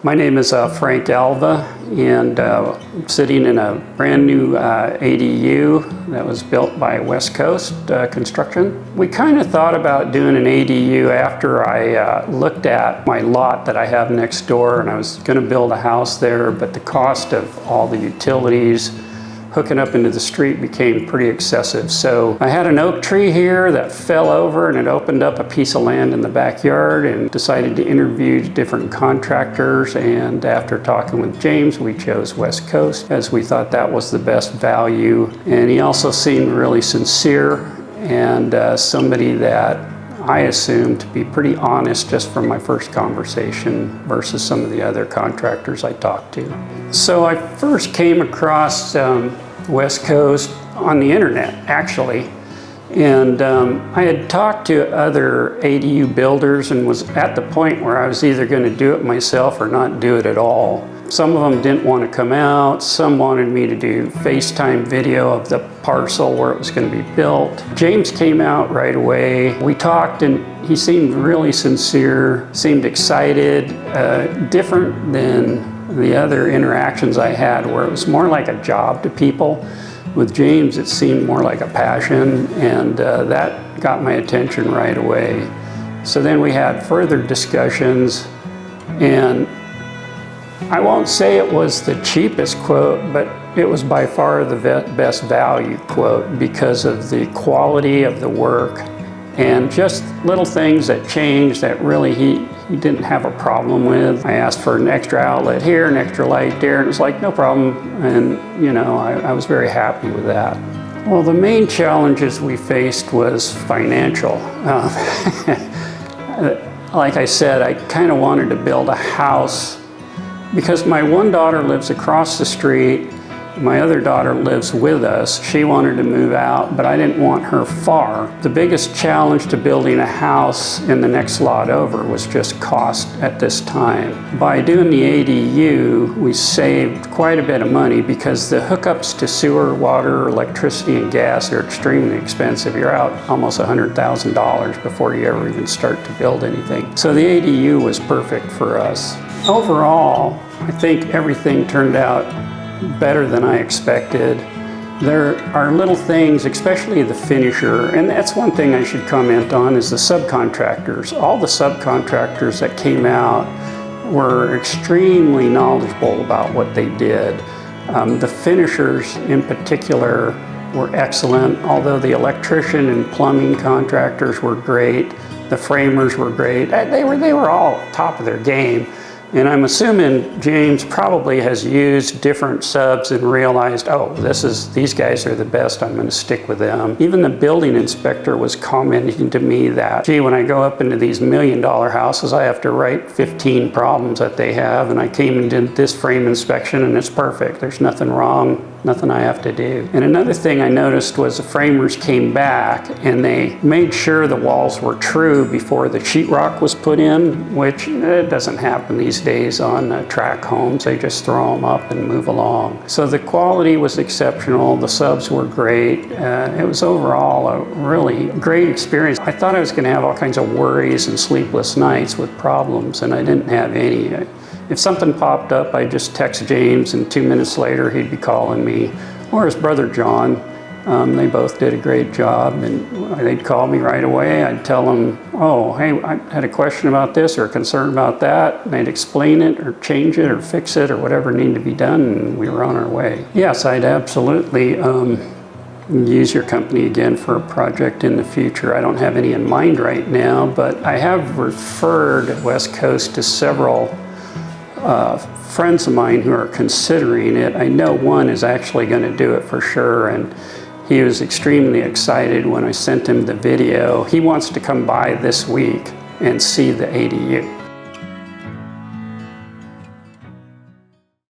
My name is Frank Alva, and I'm sitting in a brand new ADU that was built by West Coast Construction. We kind of thought about doing an ADU after I looked at my lot that I have next door, and I was going to build a house there, but the cost of all the utilities hooking up into the street became pretty excessive. So I had an oak tree here that fell over, and it opened up a piece of land in the backyard, and decided to interview different contractors. And after talking with James, we chose West Coast as we thought that was the best value. And he also seemed really sincere and somebody that I assumed to be pretty honest just from my first conversation versus some of the other contractors I talked to. So I first came across West Coast on the internet, actually. And I had talked to other ADU builders and was at the point where I was either going to do it myself or not do it at all. Some of them didn't want to come out. Some wanted me to do FaceTime video of the parcel where it was going to be built. James came out right away. We talked, and he seemed really sincere, seemed excited, different than the other interactions I had where it was more like a job to people. With James, it seemed more like a passion, and that got my attention right away. So then we had further discussions, and I won't say it was the cheapest quote, but it was by far the best value quote because of the quality of the work and just little things that changed that really he didn't have a problem with. I asked for an extra outlet here, an extra light there, and it was like, no problem. And you know, I was very happy with that. Well, the main challenges we faced was financial. Like I said, I kind of wanted to build a house because my one daughter lives across the street. My other daughter lives with us. She wanted to move out, but I didn't want her far. The biggest challenge to building a house in the next lot over was just cost at this time. By doing the ADU, we saved quite a bit of money because the hookups to sewer, water, electricity, and gas are extremely expensive. You're out almost $100,000 before you ever even start to build anything. So the ADU was perfect for us. Overall, I think everything turned out better than I expected. There are little things, especially the finisher, and that's one thing I should comment on is the subcontractors. All the subcontractors that came out were extremely knowledgeable about what they did. The finishers in particular were excellent, although the electrician and plumbing contractors were great. The framers were great. They were all top of their game. And I'm assuming James probably has used different subs and realized, oh, these guys are the best, I'm going to stick with them. Even the building inspector was commenting to me that, gee, when I go up into these $1 million houses, I have to write 15 problems that they have, and I came and did this frame inspection and it's perfect. There's nothing wrong, nothing I have to do. And another thing I noticed was the framers came back and they made sure the walls were true before the sheetrock was put in, which it doesn't happen these days on tract homes. They just throw them up and move along. So the quality was exceptional. The subs were great. It was overall a really great experience. I thought I was going to have all kinds of worries and sleepless nights with problems, and I didn't have any. If something popped up, I'd just text James, and 2 minutes later he'd be calling me, or his brother John. They both did a great job, and they'd call me right away. I'd tell them, oh, hey, I had a question about this or a concern about that, and they'd explain it or change it or fix it or whatever needed to be done, and we were on our way. Yes, I'd absolutely use your company again for a project in the future. I don't have any in mind right now, but I have referred West Coast to several friends of mine who are considering it. I know one is actually going to do it for sure, and he was extremely excited when I sent him the video. He wants to come by this week and see the ADU.